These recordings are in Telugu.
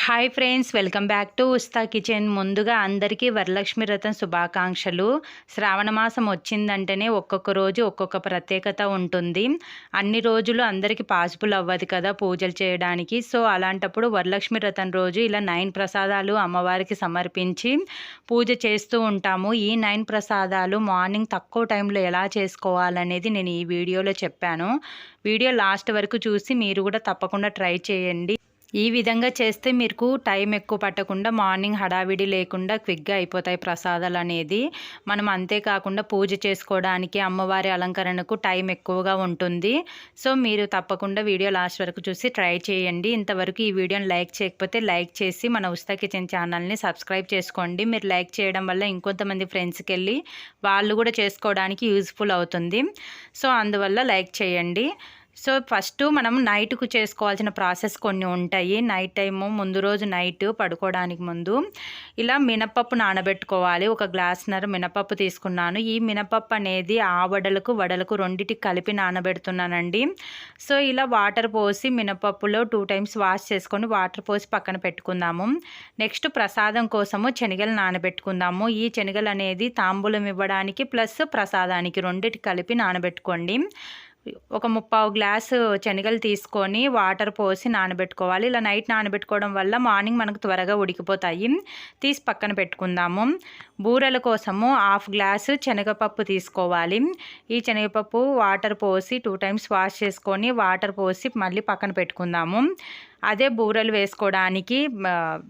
Hi friends, welcome back to ఉస్తా kitchen. ముందుగా అందరికీ వరలక్ష్మి వ్రతం శుభాకాంక్షలు. శ్రావణ మాసం వచ్చిందంటేనే ఒక్కొక్క రోజు ఒక్కొక్క ప్రత్యేకత ఉంటుంది. అన్ని రోజులు అందరికీ పాసిబుల్ అవ్వదు కదా పూజలు చేయడానికి. సో అలాంటప్పుడు వరలక్ష్మి వ్రతం రోజు ఇలా 9 ప్రసాదాలు అమ్మవారికి సమర్పించి పూజ చేస్తూ ఉంటాము. ఈ 9 ప్రసాదాలు మార్నింగ్ తక్కువ టైంలో ఎలా చేసుకోవాలనేది నేను ఈ వీడియోలో చెప్పాను. వీడియో లాస్ట్ వరకు చూసి మీరు కూడా తప్పకుండా ట్రై చేయండి. ఈ విధంగా చేస్తే మీకు టైం ఎక్కువ పట్టకుండా మార్నింగ్ హడావిడి లేకుండా క్విక్గా అయిపోతాయి ప్రసాదాలు అనేది. మనం అంతేకాకుండా పూజ చేసుకోవడానికి అమ్మవారి అలంకరణకు టైం ఎక్కువగా ఉంటుంది. సో మీరు తప్పకుండా వీడియో లాస్ట్ వరకు చూసి ట్రై చేయండి. ఇంతవరకు ఈ వీడియోని లైక్ చేయకపోతే లైక్ చేసి మన ఉస్తా కిచెన్ ఛానల్ని సబ్స్క్రైబ్ చేసుకోండి. మీరు లైక్ చేయడం వల్ల ఇంకొంతమంది ఫ్రెండ్స్కి వెళ్ళి వాళ్ళు కూడా చేసుకోవడానికి యూజ్ఫుల్ అవుతుంది. సో అందువల్ల లైక్ చేయండి. సో ఫస్ట్ మనం నైట్కు చేసుకోవాల్సిన ప్రాసెస్ కొన్ని ఉంటాయి. నైట్ టైము ముందు రోజు నైట్ పడుకోవడానికి ముందు ఇలా మినపప్పు నానబెట్టుకోవాలి. 1 గ్లాసున్నర మినపప్పు తీసుకున్నాను. ఈ మినపప్పు అనేది వడలకు రెండిటికి కలిపి నానబెడుతున్నానండి. సో ఇలా వాటర్ పోసి మినపప్పులో 2 టైమ్స్ వాష్ చేసుకొని వాటర్ పోసి పక్కన పెట్టుకుందాము. నెక్స్ట్ ప్రసాదం కోసము శనగలు నానబెట్టుకుందాము. ఈ శనగలు అనేది తాంబూలం ఇవ్వడానికి ప్లస్ ప్రసాదానికి రెండిటికి కలిపి నానబెట్టుకోండి. 1/3 గ్లాసు శనగలు తీసుకొని వాటర్ పోసి నానబెట్టుకోవాలి. ఇలా నైట్ నానబెట్టుకోవడం వల్ల మార్నింగ్ మనకు త్వరగా ఉడికిపోతాయి. తీసి పక్కన పెట్టుకుందాము. బూరెల కోసము 1/2 గ్లాసు శనగపప్పు తీసుకోవాలి. ఈ శనగపప్పు వాటర్ పోసి 2 టైమ్స్ వాష్ చేసుకొని వాటర్ పోసి మళ్ళీ పక్కన పెట్టుకుందాము. అదే బూరెలు వేసుకోవడానికి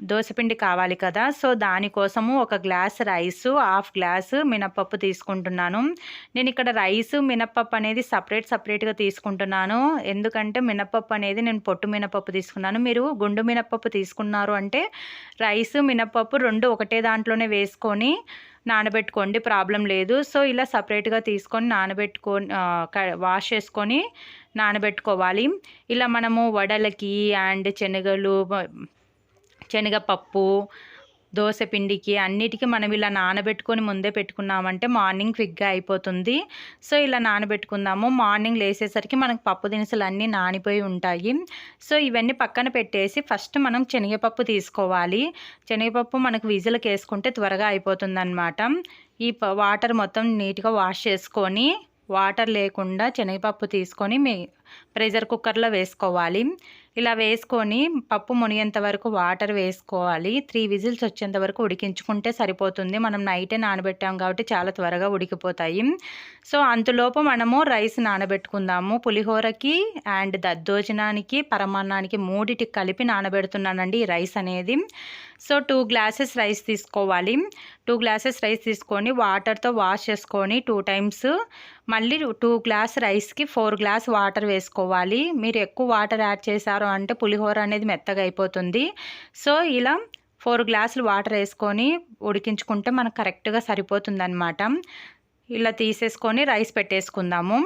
దోసపిండి కావాలి కదా. సో దానికోసము 1 గ్లాస్ రైసు 1/2 గ్లాసు మినపప్పు తీసుకుంటున్నాను. నేను ఇక్కడ రైసు మినపప్పు అనేది సపరేట్గా తీసుకుంటున్నాను. ఎందుకంటే మినపప్పు అనేది నేను పొట్టు మినపప్పు తీసుకున్నాను. మీరు గుండు మినపప్పు తీసుకున్నారు అంటే రైసు మినపప్పు 2 ఒకటే దాంట్లోనే వేసుకొని నానబెట్టుకోండి, ప్రాబ్లం లేదు. సో ఇలా సపరేట్గా తీసుకొని వాష్ చేసుకొని నానబెట్టుకోవాలి. ఇలా మనము వడలకి అండ్ శనగపప్పు దోసపిండికి అన్నిటికీ మనం ఇలా నానబెట్టుకొని ముందే పెట్టుకున్నామంటే మార్నింగ్ క్విక్గా అయిపోతుంది. సో ఇలా నానబెట్టుకుందాము. మార్నింగ్ లేసేసరికి మనకు పప్పు దినుసులు అన్నీ నానిపోయి ఉంటాయి. సో ఇవన్నీ పక్కన పెట్టేసి ఫస్ట్ మనం శనగపప్పు తీసుకోవాలి. శనగపప్పు మనకు విజిల్కి వేసుకుంటే త్వరగా అయిపోతుంది అన్నమాట. ఈ వాటర్ మొత్తం నీట్గా వాష్ చేసుకొని వాటర్ లేకుండా శనగపప్పు తీసుకొని ప్రెషర్ కుక్కర్లో వేసుకోవాలి. ఇలా వేసుకొని పప్పు మునిగేంత వరకు వాటర్ వేసుకోవాలి. 3 విజిల్స్ వచ్చేంత వరకు ఉడికించుకుంటే సరిపోతుంది. మనం నైటే నానబెట్టాం కాబట్టి చాలా త్వరగా ఉడికిపోతాయి. సో అంతలోపు మనము రైస్ నానబెట్టుకుందాము. పులిహోరకి అండ్ దద్దోజనానికి పరమాన్నానికి 3టికి కలిపి నానబెడుతున్నానండి ఈ రైస్ అనేది. సో 2 గ్లాసెస్ రైస్ తీసుకోవాలి. 2 గ్లాసెస్ రైస్ తీసుకొని వాటర్తో వాష్ చేసుకొని 2 టైమ్స్ మళ్ళీ 2 గ్లాస్ రైస్కి 4 గ్లాస్ వాటర్ వేసుకోవాలి. మీరు ఎక్కువ వాటర్ యాడ్ చేశారు అంటే పులిహోర అనేది మెత్తగా అయిపోతుంది. సో ఇలా 4 గ్లాసులు వాటర్ వేసుకొని ఉడికించుకుంటే మనకు కరెక్ట్గా సరిపోతుంది అన్నమాట. ఇలా తీసేసుకొని రైస్ పెట్టేసుకుందాము.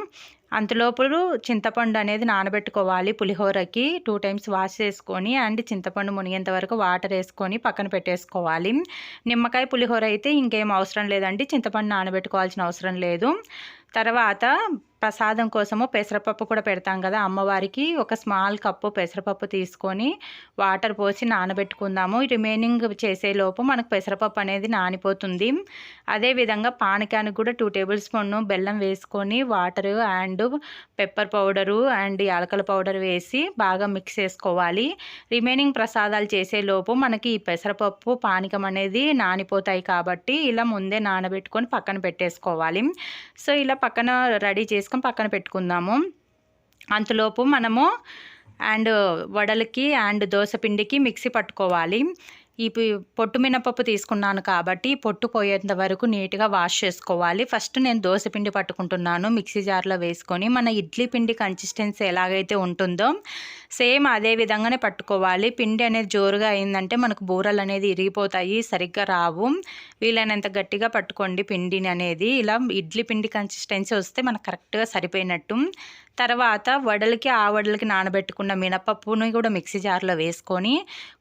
అంతలోపు చింతపండు అనేది నానబెట్టుకోవాలి. పులిహోరకి 2 టైమ్స్ వాష్ చేసుకొని అండ్ చింతపండు మునిగేంత వరకు వాటర్ వేసుకొని పక్కన పెట్టేసుకోవాలి. నిమ్మకాయ పులిహోర అయితే ఇంకేం అవసరం లేదండి, చింతపండు నానబెట్టుకోవాల్సిన అవసరం లేదు. తర్వాత ప్రసాదం కోసము పెసరపప్పు కూడా పెడతాం కదా అమ్మవారికి. 1 స్మాల్ కప్పు పెసరపప్పు తీసుకొని వాటర్ పోసి నానబెట్టుకుందాము. రిమైనింగ్ చేసేలోపు మనకు పెసరపప్పు అనేది నానిపోతుంది. అదేవిధంగా పానకానికి కూడా 2 టేబుల్ స్పూన్ బెల్లం వేసుకొని water and pepper powder and యాలకల పౌడర్ వేసి బాగా మిక్స్ చేసుకోవాలి. రిమైనింగ్ ప్రసాదాలు చేసేలోపు మనకి ఈ పెసరపప్పు పానకం అనేది నానిపోతాయి కాబట్టి ఇలా ముందే నానబెట్టుకొని పక్కన పెట్టేసుకోవాలి. సో ఇలా పక్కన రెడీ చేసుకొని పక్కన పెట్టుకుందాము. అంతలోపు మనము అండ్ వడలకి అండ్ దోసపిండికి మిక్సీ పట్టుకోవాలి. ఈ పొట్టు మినపప్పు తీసుకున్నాను కాబట్టి పొట్టు పోయేంత వరకు నీట్గా వాష్ చేసుకోవాలి. ఫస్ట్ నేను దోసపిండి పట్టుకుంటున్నాను మిక్సీ జార్లో వేసుకొని. మన ఇడ్లీ పిండి కన్సిస్టెన్సీ ఎలాగైతే ఉంటుందో సేమ్ అదే విధంగానే పట్టుకోవాలి. పిండి అనేది జోరుగా అయిందంటే మనకు బూరలు అనేది ఇరిగిపోతాయి, సరిగ్గా రావు. వీలైనంత గట్టిగా పట్టుకోండి పిండిని అనేది. ఇలా ఇడ్లీ పిండి కన్సిస్టెన్సీ వస్తే మనకు కరెక్ట్గా సరిపోయినట్టు. తర్వాత వడలకి నానబెట్టుకున్న మినపప్పుని కూడా మిక్సీ జార్లో వేసుకొని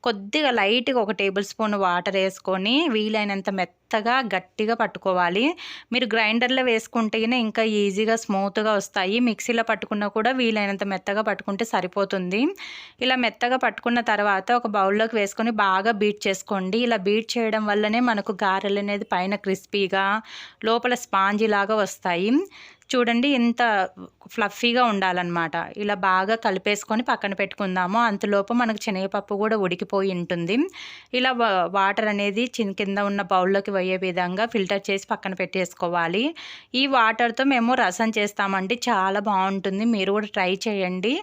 కొద్దిగా లైట్గా 1 టేబుల్ స్పూన్ వాటర్ వేసుకొని వీలైనంత మెత్తగా గట్టిగా పట్టుకోవాలి. మీరు గ్రైండర్లో వేసుకుంటేనే ఇంకా ఈజీగా స్మూత్గా వస్తాయి. మిక్సీలో పట్టుకున్నా కూడా వీలైనంత మెత్తగా పట్టుకుంటే సరిపోతుంది. ఇలా మెత్తగా పట్టుకున్న తర్వాత ఒక బౌల్లోకి వేసుకొని బాగా బీట్ చేసుకోండి. ఇలా బీట్ చేయడం వల్లనే మనకు గారెలు అనేది పైన క్రిస్పీగా లోపల స్పాంజీ లాగా వస్తాయి. చూడండి ఇంత ఫ్లఫీగా ఉండాలన్నమాట. ఇలా బాగా కలిపేసుకొని పక్కన పెట్టుకుందాము. అంతలోపు మనకు శనగపప్పు కూడా ఉడికిపోయి ఉంటుంది. ఇలా వాటర్ అనేది కింద ఉన్న బౌల్లోకి పోయే విధంగా ఫిల్టర్ చేసి పక్కన పెట్టేసుకోవాలి. ఈ వాటర్తో మేము రసం చేస్తామండి, చాలా బాగుంటుంది. మీరు కూడా ట్రై చేయండి.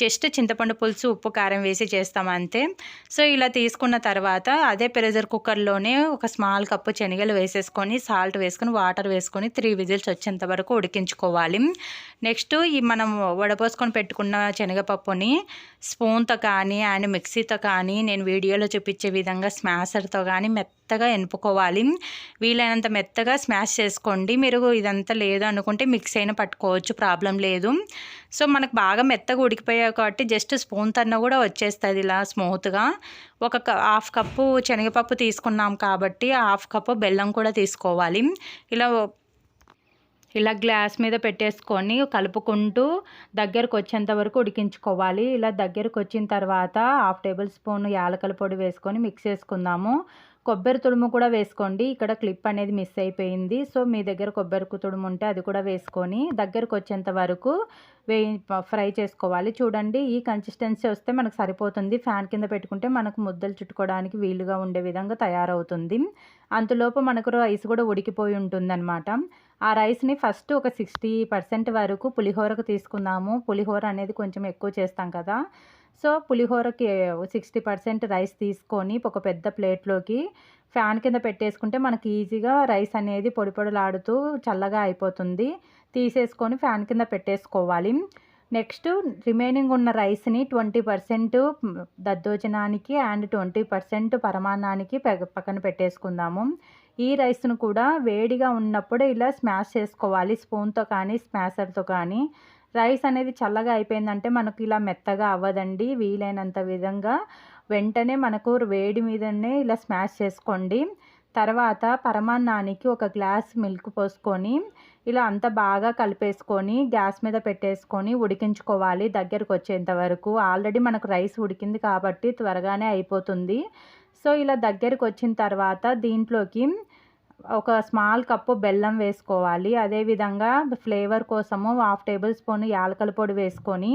జస్ట్ చింతపండు పులుసు ఉప్పు కారం వేసి చేస్తాం అంతే. సో ఇలా తీసుకున్న తర్వాత అదే ప్రెషర్ కుక్కర్లోనే ఒక స్మాల్ కప్పు శనగలు వేసేసుకొని సాల్ట్ వేసుకొని వాటర్ వేసుకొని 3 విజిల్స్ వచ్చేంత వరకు ఉడికించుకోవాలి. నెక్స్ట్ ఈ మనం వడపోసుకొని పెట్టుకున్న శనగపప్పుని స్పూన్తో కానీ అండ్ మిక్సీతో కానీ నేను వీడియోలో చూపించే విధంగా స్మాషర్తో కానీ మెత్తగా ఎనుపుకోవాలి. వీలైనంత మెత్తగా స్మాష్ చేసుకోండి. మీరు ఇదంతా లేదు అనుకుంటే మిక్స్ అయినా పట్టుకోవచ్చు, ప్రాబ్లం లేదు. సో మనకు బాగా మెత్తగా ఉడికిపోయాయి కాబట్టి జస్ట్ స్పూన్ తన్న కూడా వచ్చేస్తుంది ఇలా స్మూత్గా. ఒక హాఫ్ కప్పు శనగపప్పు తీసుకున్నాం కాబట్టి హాఫ్ కప్పు బెల్లం కూడా తీసుకోవాలి. ఇలా గ్లాస్ మీద పెట్టేసుకొని కలుపుకుంటూ దగ్గరకు వచ్చేంత వరకు ఉడికించుకోవాలి. ఇలా దగ్గరకు వచ్చిన తర్వాత 1/2 టేబుల్ స్పూన్ యాలకుల పొడి వేసుకొని మిక్స్ చేసుకుందాము. కొబ్బరి తురుము కూడా వేసుకోండి. ఇక్కడ క్లిప్ అనేది మిస్ అయిపోయింది. సో మీ దగ్గర కొబ్బరి తురుము ఉంటే అది కూడా వేసుకొని దగ్గరకు వచ్చేంత వరకు ఫ్రై చేసుకోవాలి. చూడండి ఈ కన్సిస్టెన్సీ వస్తే మనకు సరిపోతుంది. ఫ్యాన్ కింద పెట్టుకుంటే మనకు ముద్దలు చుట్టుకోవడానికి వీలుగా ఉండే విధంగా తయారవుతుంది. అంతలోపు మనకు రైస్ కూడా ఉడికిపోయి ఉంటుందన్నమాట. ఆ రైస్ని ఫస్ట్ ఒక 60% వరకు పులిహోరకు తీసుకుందాము. పులిహోర అనేది కొంచెం ఎక్కువ చేస్తాం కదా. సో పులిహోరకి 60% రైస్ తీసుకొని ఒక పెద్ద ప్లేట్లోకి ఫ్యాన్ కింద పెట్టేసుకుంటే మనకి ఈజీగా రైస్ అనేది పొడి పొడిలాడుతూ చల్లగా అయిపోతుంది. తీసేసుకొని ఫ్యాన్ కింద పెట్టేసుకోవాలి. నెక్స్ట్ రిమైనింగ్ ఉన్న రైస్ని 20% దద్దోజనానికి అండ్ 20% పరమాన్నానికి పక్కన పెట్టేసుకుందాము. ఈ రైస్ను కూడా వేడిగా ఉన్నప్పుడు ఇలా స్మాష్ చేసుకోవాలి స్పూన్తో కానీ స్మాషర్తో కానీ. రైస్ అనేది చల్లగా అయిపోయిందంటే మనకు ఇలా మెత్తగా అవ్వదండి. వీలైనంత విధంగా వెంటనే మనకు వేడి మీదనే ఇలా స్మాష్ చేసుకోండి. తర్వాత పరమాన్నానికి ఒక గ్లాస్ మిల్క్ పోసుకొని ఇలా అంతా బాగా కలిపేసుకొని గ్యాస్ మీద పెట్టేసుకొని ఉడికించుకోవాలి దగ్గరకు వచ్చేంత వరకు. ఆల్రెడీ మనకు రైస్ ఉడికింది కాబట్టి త్వరగానే అయిపోతుంది. సో ఇలా దగ్గరకు వచ్చిన తర్వాత దీంట్లోకి ఒక స్మాల్ కప్పు బెల్లం వేసుకోవాలి. అదేవిధంగా ఫ్లేవర్ కోసము 1/2 టేబుల్ స్పూన్ యాలకుల పొడి వేసుకొని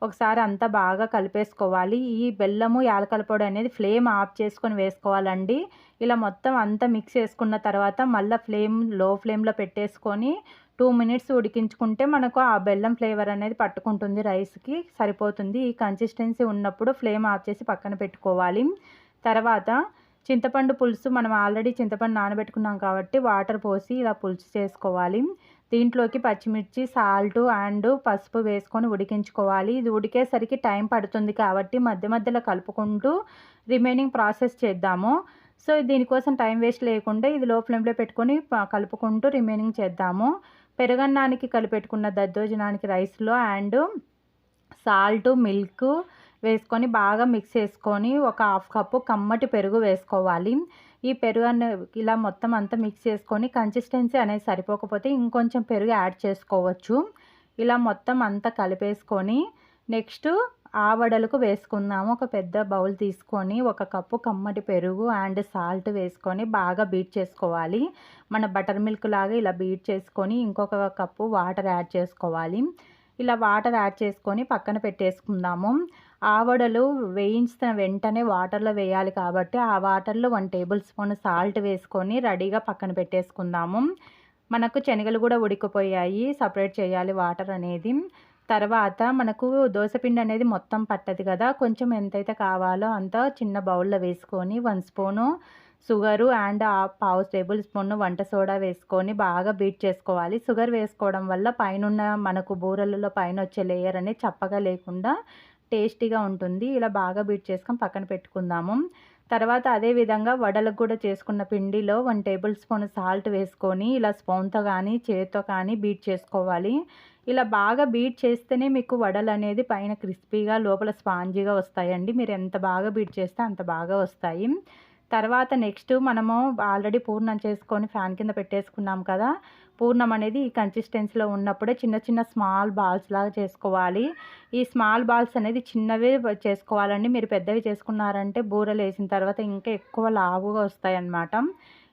ఒకసారి అంతా బాగా కలిపేసుకోవాలి. ఈ బెల్లము యాలకుల పొడి అనేది ఫ్లేమ్ ఆఫ్ చేసుకొని వేసుకోవాలండి. ఇలా మొత్తం అంతా మిక్స్ చేసుకున్న తర్వాత మళ్ళీ లో ఫ్లేమ్లో పెట్టేసుకొని 2 మినిట్స్ ఉడికించుకుంటే మనకు ఆ బెల్లం ఫ్లేవర్ అనేది పట్టుకుంటుంది, రైస్కి సరిపోతుంది. ఈ కన్సిస్టెన్సీ ఉన్నప్పుడు ఫ్లేమ్ ఆఫ్ చేసి పక్కన పెట్టుకోవాలి. తర్వాత చింతపండు పులుసు మనం ఆల్రెడీ చింతపండు నానబెట్టుకున్నాం కాబట్టి వాటర్ పోసి ఇలా పులుసు చేసుకోవాలి. దీంట్లోకి పచ్చిమిర్చి సాల్ట్ అండ్ పసుపు వేసుకొని ఉడికించుకోవాలి. ఇది ఉడికేసరికి టైం పడుతుంది కాబట్టి మధ్య మధ్యలో కలుపుకుంటూ రిమైనింగ్ ప్రాసెస్ చేద్దాము. సో దీనికోసం టైం వేస్ట్ లేకుండా ఇది లో ఫ్లేమ్లో పెట్టుకొని కలుపుకుంటూ రిమైనింగ్ చేద్దాము. పెరుగన్నానికి కలిపెట్టుకున్న దద్దోజనానికి రైస్లో అండ్ సాల్ట్ మిల్క్ వేసుకొని బాగా మిక్స్ చేసుకొని ఒక 1/2 కప్పు కమ్మటి పెరుగు వేసుకోవాలి. ఈ పెరుగు ఇలా మొత్తం అంతా మిక్స్ చేసుకొని కన్సిస్టెన్సీ అనేది సరిపోకపోతే ఇంకొంచెం పెరుగు యాడ్ చేసుకోవచ్చు. ఇలా మొత్తం అంతా కలిపేసుకొని నెక్స్ట్ ఆవడలకు వేసుకుందాము. ఒక పెద్ద బౌల్ తీసుకొని 1 కప్పు కమ్మటి పెరుగు అండ్ సాల్ట్ వేసుకొని బాగా బీట్ చేసుకోవాలి. మన బటర్ మిల్క్ లాగా ఇలా బీట్ చేసుకొని ఇంకొక కప్పు వాటర్ యాడ్ చేసుకోవాలి. ఇలా వాటర్ యాడ్ చేసుకొని పక్కన పెట్టేసుకుందాము. ఆవడలు వేయించిన వెంటనే వాటర్లో వేయాలి కాబట్టి ఆ వాటర్లో 1 టేబుల్ స్పూన్ సాల్ట్ వేసుకొని రెడీగా పక్కన పెట్టేసుకుందాము. మనకు శనగలు కూడా ఉడికిపోయాయి, సపరేట్ చేయాలి వాటర్ అనేది. తర్వాత మనకు దోసపిండి అనేది మొత్తం పట్టదు కదా, కొంచెం ఎంతైతే కావాలో అంత చిన్న బౌల్లో వేసుకొని 1 spoon sugar and 1/2 table spoon వంట సోడా వేసుకొని బాగా బీట్ చేసుకోవాలి. షుగర్ వేసుకోవడం వల్ల పైనున్న మనకు బూరెలలో పైన వచ్చే లేయర్ అనేది చప్పగా లేకుండా టేస్టీగా ఉంటుంది. ఇలా బాగా బీట్ చేసుకొని పక్కన పెట్టుకుందాము. తర్వాత అదేవిధంగా వడలకు కూడా చేసుకున్న పిండిలో 1 టేబుల్ స్పూన్ సాల్ట్ వేసుకొని ఇలా స్పూన్తో కానీ చేతితో కానీ బీట్ చేసుకోవాలి. ఇలా బాగా బీట్ చేస్తేనే మీకు వడలు అనేది పైన క్రిస్పీగా లోపల స్పాంజీగా వస్తాయండి. మీరు ఎంత బాగా బీట్ చేస్తే అంత బాగా వస్తాయి. తర్వాత నెక్స్ట్ మనము ఆల్రెడీ పూర్ణం చేసుకొని ఫ్యాన్ కింద పెట్టేసుకున్నాం కదా. పూర్ణం అనేది ఈ కన్సిస్టెన్సీలో ఉన్నప్పుడే చిన్న చిన్న స్మాల్ బాల్స్ లాగా చేసుకోవాలి. ఈ స్మాల్ బాల్స్ అనేది చిన్నవే చేసుకోవాలండి. మీరు పెద్దవి చేసుకున్నారంటే బూరెలు వేసిన తర్వాత ఇంకా ఎక్కువ లావుగా వస్తాయన్నమాట.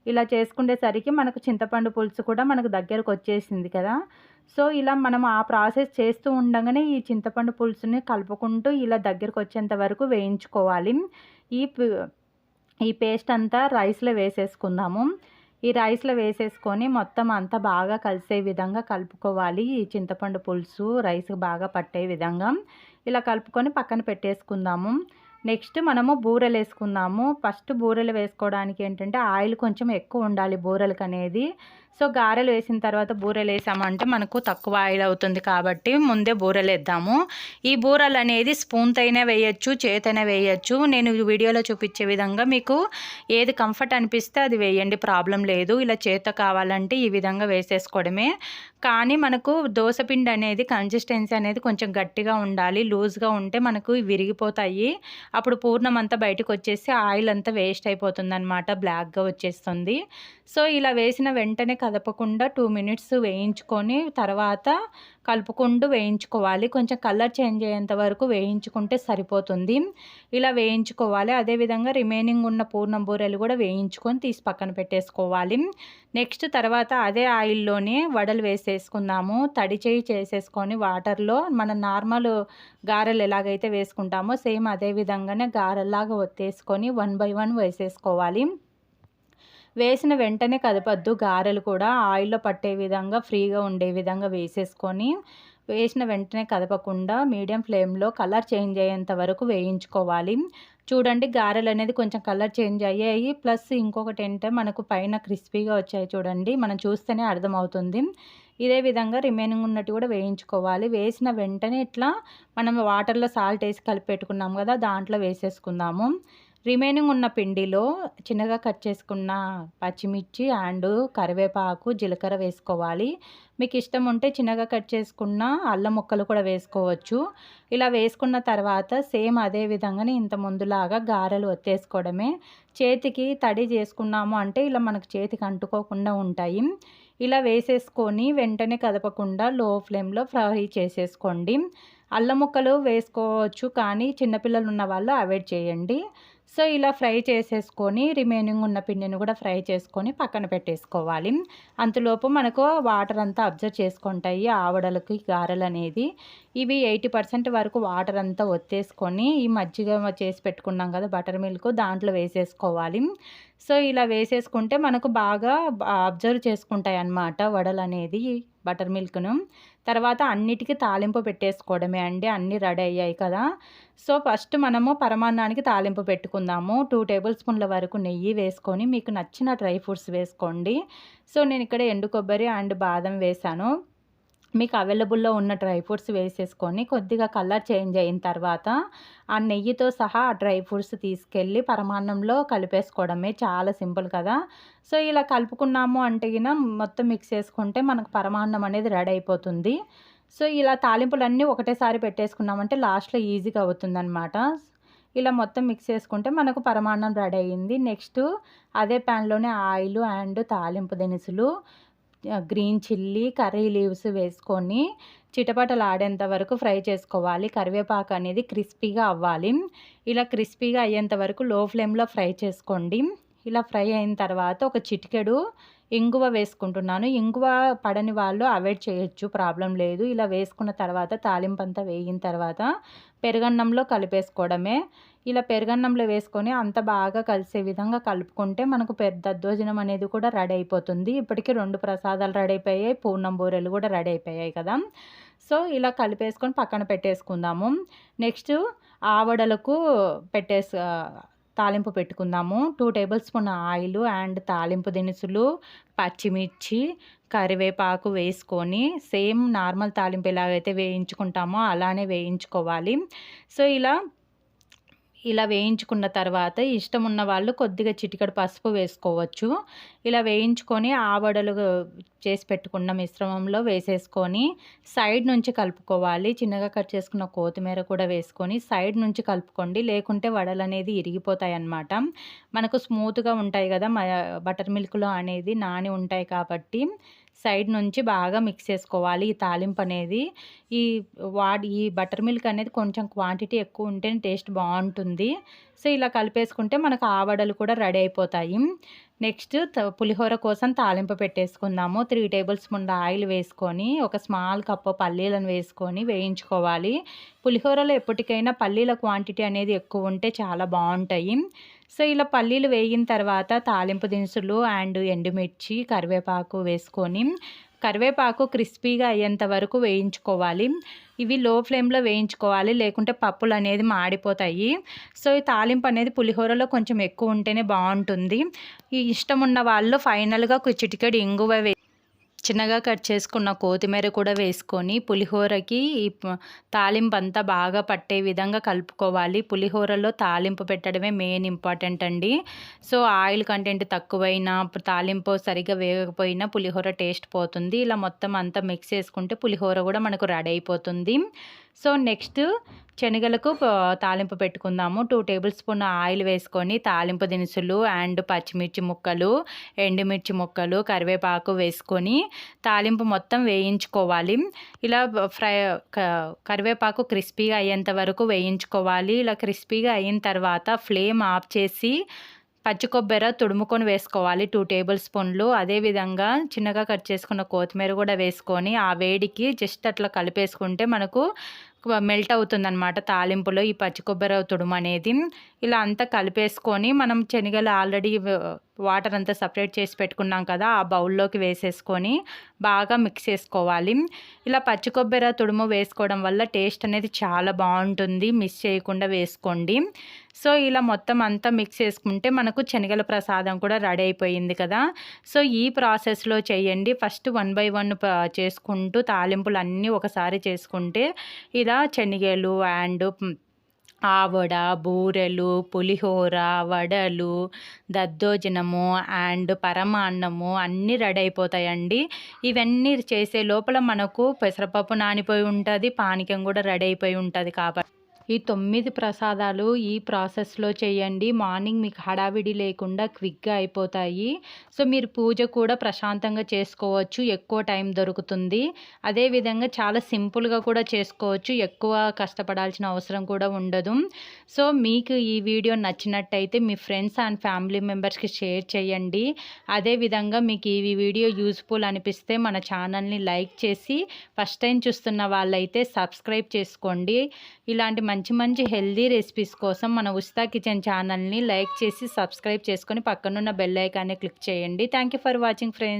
ఇలా చేసుకునేసరికి మనకు చింతపండు పులుసు కూడా మనకు దగ్గరకు వచ్చేసింది కదా. సో ఇలా మనం ఆ ప్రాసెస్ చేస్తూ ఉండగానే ఈ చింతపండు పులుసుని కలుపుకుంటూ ఇలా దగ్గరకు వచ్చేంత వరకు వేయించుకోవాలి. ఈ ఈ పేస్ట్ అంతా రైస్లో వేసేసుకుందాము. ఈ రైస్లో వేసేసుకొని మొత్తం అంతా బాగా కలిసే విధంగా కలుపుకోవాలి. ఈ చింతపండు పులుసు రైస్కి బాగా పట్టే విధంగా ఇలా కలుపుకొని పక్కన పెట్టేసుకుందాము. నెక్స్ట్ మనము బూరెలు వేసుకుందాము. ఫస్ట్ బూరెలు వేసుకోవడానికి ఏంటంటే ఆయిల్ కొంచెం ఎక్కువ ఉండాలి బూరెలకు అనేది. సో గారెలు వేసిన తర్వాత బూరెలు వేసామంటే మనకు తక్కువ ఆయిల్ అవుతుంది కాబట్టి ముందే బూరెలు వేద్దాము. ఈ బూరెలు అనేది స్పూన్తో అయినా వేయచ్చు, చేతైనా వేయచ్చు. నేను వీడియోలో చూపించే విధంగా మీకు ఏది కంఫర్ట్ అనిపిస్తే అది వేయండి, ప్రాబ్లం లేదు. ఇలా చేత కావాలంటే ఈ విధంగా వేసేసుకోవడమే. కానీ మనకు దోసపిండి అనేది కన్సిస్టెన్సీ అనేది కొంచెం గట్టిగా ఉండాలి. లూజ్గా ఉంటే మనకు విరిగిపోతాయి. అప్పుడు పూర్ణం అంతా బయటకు వచ్చేసి ఆయిల్ అంతా వేస్ట్ అయిపోతుంది అనమాట, బ్లాక్గా వచ్చేస్తుంది. సో ఇలా వేసిన వెంటనే కదపకుండా 2 మినిట్స్ వేయించుకొని తర్వాత కలుపుకుంటూ వేయించుకోవాలి. కొంచెం కలర్ చేంజ్ అయ్యేంత వరకు వేయించుకుంటే సరిపోతుంది. ఇలా వేయించుకోవాలి. అదేవిధంగా రిమైనింగ్ ఉన్న పూర్ణం బూరెలు కూడా వేయించుకొని తీసి పక్కన పెట్టేసుకోవాలి. నెక్స్ట్ తర్వాత అదే ఆయిల్లోనే వడలు వేసేసుకుందాము. తడి చేయి చేసేసుకొని వాటర్లో మన నార్మల్ గారెలు ఎలాగైతే వేసుకుంటామో సేమ్ అదే విధంగానే గారెల్లాగా ఒత్తేసుకొని 1 బై 1 వేసేసుకోవాలి. వేసిన వెంటనే కదపద్దు. గారెలు కూడా ఆయిల్లో పట్టే విధంగా ఫ్రీగా ఉండే విధంగా వేసేసుకొని వేసిన వెంటనే కదపకుండా మీడియం ఫ్లేమ్లో కలర్ చేంజ్ అయ్యేంత వరకు వేయించుకోవాలి. చూడండి గారెలు అనేది కొంచెం కలర్ చేంజ్ అయ్యాయి. ప్లస్ ఇంకొకటి ఏంటంటే మనకు పైన క్రిస్పీగా వచ్చాయి చూడండి, మనం చూస్తేనే అర్థమవుతుంది. ఇదే విధంగా రిమైనింగ్ ఉన్నట్టు కూడా వేయించుకోవాలి. వేసిన వెంటనే ఇట్లా మనం వాటర్లో సాల్ట్ వేసి కలిపి పెట్టుకున్నాం కదా, దాంట్లో వేసేసుకుందాము. రిమైనింగ్ ఉన్న పిండిలో చిన్నగా కట్ చేసుకున్న పచ్చిమిర్చి అండ్ కరివేపాకు, జీలకర్ర వేసుకోవాలి. మీకు ఇష్టం ఉంటే చిన్నగా కట్ చేసుకున్న అల్లం ముక్కలు కూడా వేసుకోవచ్చు. ఇలా వేసుకున్న తర్వాత సేమ్ అదే విధంగానే ఇంత ముందులాగా గారెలు ఒత్తేసుకోవడమే. చేతికి తడి చేసుకున్నాము అంటే ఇలా మనకు చేతికి అంటుకోకుండా ఉంటాయి. ఇలా వేసేసుకొని వెంటనే కదపకుండా లో ఫ్లేమ్లో ఫ్రై చేసేసుకోండి. అల్లం ముక్కలు వేసుకోవచ్చు కానీ చిన్నపిల్లలు ఉన్న వాళ్ళు అవాయిడ్ చేయండి. సో ఇలా ఫ్రై చేసేసుకొని రిమైనింగ్ ఉన్న పిండిని కూడా ఫ్రై చేసుకొని పక్కన పెట్టేసుకోవాలి. అంతలోపు మనకు వాటర్ అంతా అబ్జర్వ్ చేసుకుంటాయి ఆవడలకి గారెలు అనేది. ఇవి 80% వరకు వాటర్ అంతా ఒత్తేసుకొని ఈ మజ్జిగ చేసి పెట్టుకున్నాం కదా బటర్ మిల్క్, దాంట్లో వేసేసుకోవాలి. సో ఇలా వేసేసుకుంటే మనకు బాగా అబ్జర్వ్ చేసుకుంటాయి అన్నమాట వడలు అనేది బటర్ మిల్క్ను. తర్వాత అన్నిటికీ తాలింపు పెట్టేసుకోవడమే అండి. అన్నీ రెడీ అయ్యాయి కదా. సో ఫస్ట్ మనము పరమాన్నానికి తాలింపు పెట్టుకుందాము. 2 టేబుల్ స్పూన్ల వరకు నెయ్యి వేసుకొని మీకు నచ్చిన డ్రై ఫ్రూట్స్ వేసుకోండి. సో నేను ఇక్కడ ఎండు కొబ్బరి అండ్ బాదం వేసాను. మీకు అవైలబుల్లో ఉన్న డ్రై ఫ్రూట్స్ వేసేసుకొని కొద్దిగా కలర్ చేంజ్ అయిన తర్వాత ఆ నెయ్యితో సహా ఆ డ్రై ఫ్రూట్స్ తీసుకెళ్ళి పరమాన్నంలో కలిపేసుకోవడమే. చాలా సింపుల్ కదా. సో ఇలా కలుపుకున్నాము అంటే మొత్తం మిక్స్ చేసుకుంటే మనకు పరమాన్నం అనేది రెడీ అయిపోతుంది. సో ఇలా తాలింపులన్నీ ఒకటేసారి పెట్టేసుకున్నామంటే లాస్ట్లో ఈజీగా అవుతుందన్నమాట. ఇలా మొత్తం మిక్స్ చేసుకుంటే మనకు పరమాన్నం రెడీ అయ్యింది. నెక్స్ట్ అదే ప్యాన్లోనే ఆయిల్ అండ్ తాలింపు దినుసులు, గ్రీన్ చిల్లీ, కర్రీ లీవ్స్ వేసుకొని చిటపటలాడేంత వరకు ఫ్రై చేసుకోవాలి. కరివేపాకు అనేది క్రిస్పీగా అవ్వాలి. ఇలా క్రిస్పీగా అయ్యేంత వరకు లో ఫ్లేమ్లో ఫ్రై చేసుకోండి. ఇలా ఫ్రై అయిన తర్వాత ఒక చిటికెడు ఇంగువ వేసుకుంటున్నాను. ఇంగువ పడని వాళ్ళు అవాయిడ్ చేయొచ్చు, ప్రాబ్లం లేదు. ఇలా వేసుకున్న తర్వాత తాలింపు అంతా వేగిన తర్వాత పెరుగన్నంలో కలిపేసుకోవడమే. ఇలా పెరుగన్నంలో వేసుకొని అంత బాగా కలిసే విధంగా కలుపుకుంటే మనకు దద్దోజనం అనేది కూడా రెడీ అయిపోతుంది. ఇప్పటికీ 2 ప్రసాదాలు రెడీ అయిపోయాయి, పూర్ణం బూరెలు కూడా రెడీ అయిపోయాయి కదా. సో ఇలా కలిపేసుకొని పక్కన పెట్టేసుకుందాము. నెక్స్ట్ ఆవడలకు తాలింపు పెట్టుకుందాము. 2 టేబుల్ స్పూన్ ఆయిల్ అండ్ తాలింపు దినుసులు, పచ్చిమిర్చి, కరివేపాకు వేసుకొని సేమ్ నార్మల్ తాలింపు ఎలాగైతే వేయించుకుంటామో అలానే వేయించుకోవాలి. సో ఇలా ఇలా వేయించుకున్న తర్వాత ఇష్టం ఉన్న వాళ్ళు కొద్దిగా చిటికెడు పసుపు వేసుకోవచ్చు. ఇలా వేయించుకొని ఆవడలు చేసి పెట్టుకున్న మిశ్రమంలో వేసేసుకొని సైడ్ నుంచి కలుపుకోవాలి. చిన్నగా కట్ చేసుకున్న కొత్తిమీర కూడా వేసుకొని సైడ్ నుంచి కలుపుకోండి. లేకుంటే వడలనేది ఇరిగిపోతాయన్నమాట. మనకు స్మూత్‌గా ఉంటాయి కదా! బటర్ మిల్క్‌లో అనేది నాని ఉంటాయి కాబట్టి సైడ్ నుంచి బాగా మిక్స్ చేసుకోవాలి ఈ తాలింపు అనేది. ఈ ఈ బటర్ మిల్క్ అనేది కొంచెం క్వాంటిటీ ఎక్కువ ఉంటేనే టేస్ట్ బావుంటుంది. సో, ఇలా కలిపేసుకుంటే మనకు ఆవడలు కూడా రెడీ అయిపోతాయి. నెక్స్ట్ పులిహోర కోసం తాలింపు పెట్టేసుకుందాము. 3 టేబుల్ స్పూన్ల ఆయిల్ వేసుకొని, ఒక స్మాల్ కప్పు పల్లీలను వేసుకొని వేయించుకోవాలి. పులిహోరలో ఎప్పటికైనా పల్లీల క్వాంటిటీ అనేది ఎక్కువ ఉంటే చాలా బావుంటాయి. సో, ఇలా పల్లీలు వేగిన తర్వాత తాలింపు దినుసులు అండ్ ఎండుమిర్చి, కరివేపాకు వేసుకొని, కరివేపాకు క్రిస్పీగా అయ్యేంత వరకు వేయించుకోవాలి. ఇవి లో ఫ్లేమ్‌లో వేయించుకోవాలి. లేకుంటే పప్పులనేది మాడిపోతాయి. సో, ఈ తాలింపు అనేది పులిహోరలో కొంచెం ఎక్కువ ఉంటేనే బావుంటుంది. ఈ ఇష్టం ఉన్న వాళ్ళు ఫైనల్‌గా ఒక చిటికెడు ఇంగువ చిన్నగా కట్ చేసుకున్న కొత్తిమీర కూడా వేసుకొని పులిహోరకి ఈ తాలింపు అంతా బాగా పట్టే విధంగా కలుపుకోవాలి. పులిహోరలో తాలింపు పెట్టడమే మెయిన్ ఇంపార్టెంట్ అండి. సో, ఆయిల్ కంటెంట్ తక్కువైనా తాలింపు సరిగ్గా వేగకపోయినా పులిహోర టేస్ట్ పోతుంది. ఇలా మొత్తం అంతా మిక్స్ చేసుకుంటే పులిహోర కూడా మనకు రెడీ అయిపోతుంది. సో, నెక్స్ట్ శనగలకు తాలింపు పెట్టుకుందాము. 2 టేబుల్ స్పూన్ ఆయిల్ వేసుకొని తాలింపు దినుసులు అండ్ పచ్చిమిర్చి ముక్కలు, ఎండుమిర్చి ముక్కలు, కరివేపాకు వేసుకొని తాలింపు మొత్తం వేయించుకోవాలి. ఇలా కరివేపాకు క్రిస్పీగా అయ్యేంత వరకు వేయించుకోవాలి. ఇలా క్రిస్పీగా అయిన తర్వాత ఫ్లేమ్ ఆఫ్ చేసి పచ్చి కొబ్బరి తుడుముకొని వేసుకోవాలి 2 టేబుల్ స్పూన్లు. అదేవిధంగా చిన్నగా కట్ చేసుకున్న కొత్తిమీర కూడా వేసుకొని ఆ వేడికి జస్ట్ అట్లా కలిపేసుకుంటే మనకు మెల్ట్ అవుతుందన్నమాట తాలింపులో ఈ పచ్చి కొబ్బరి తుడుము అనేది. ఇలా అంతా కలిపేసుకొని మనం శనగలు ఆల్రెడీ వాటర్ అంతా సపరేట్ చేసి పెట్టుకున్నాం కదా, ఆ బౌల్లోకి వేసేసుకొని బాగా మిక్స్ చేసుకోవాలి. ఇలా పచ్చి కొబ్బరి తుడుము వేసుకోవడం వల్ల టేస్ట్ అనేది చాలా బాగుంటుంది. మిస్ చేయకుండా వేసుకోండి. సో, ఇలా మొత్తం అంతా మిక్స్ చేసుకుంటే మనకు శనగల ప్రసాదం కూడా రెడీ అయిపోయింది కదా. సో, ఈ ప్రాసెస్లో చేయండి. ఫస్ట్ 1 బై 1 చేసుకుంటూ తాలింపులు అన్నీ ఒకసారి చేసుకుంటే ఇలా శనగలు అండ్ ఆవడ, బూరెలు, పులిహోర, వడలు, దద్దోజనము అండ్ పరమాన్నము అన్నీ రెడీ అయిపోతాయండి. ఇవన్నీ చేసే లోపల మనకు పెసరపప్పు నానిపోయి ఉంటుంది, పానకం కూడా రెడీ అయిపోయి ఉంటుంది. కాబట్టి ఈ 9 ప్రసాదాలు ఈ ప్రాసెస్లో చేయండి. మార్నింగ్ మీకు హడావిడి లేకుండా క్విక్గా అయిపోతాయి. సో, మీరు పూజ కూడా ప్రశాంతంగా చేసుకోవచ్చు. ఎక్కువ టైం దొరుకుతుంది. అదేవిధంగా చాలా సింపుల్గా కూడా చేసుకోవచ్చు. ఎక్కువ కష్టపడాల్సిన అవసరం కూడా ఉండదు. సో, మీకు ఈ వీడియో నచ్చినట్టయితే మీ ఫ్రెండ్స్ అండ్ ఫ్యామిలీ మెంబర్స్కి షేర్ చేయండి. అదేవిధంగా మీకు ఈ వీడియో యూస్ఫుల్ అనిపిస్తే మన ఛానల్ని లైక్ చేసి ఫస్ట్ టైం చూస్తున్న వాళ్ళైతే సబ్స్క్రైబ్ చేసుకోండి. ఇలాంటి మంచి మంచి హెల్దీ రెసిపీస్ కోసం మన ఉషితా కిచెన్ ఛానల్ని లైక్ చేసి సబ్స్క్రైబ్ చేసుకొని పక్కనున్న బెల్ ఐకాన్ని క్లిక్ చేయండి. Thank you for watching friends.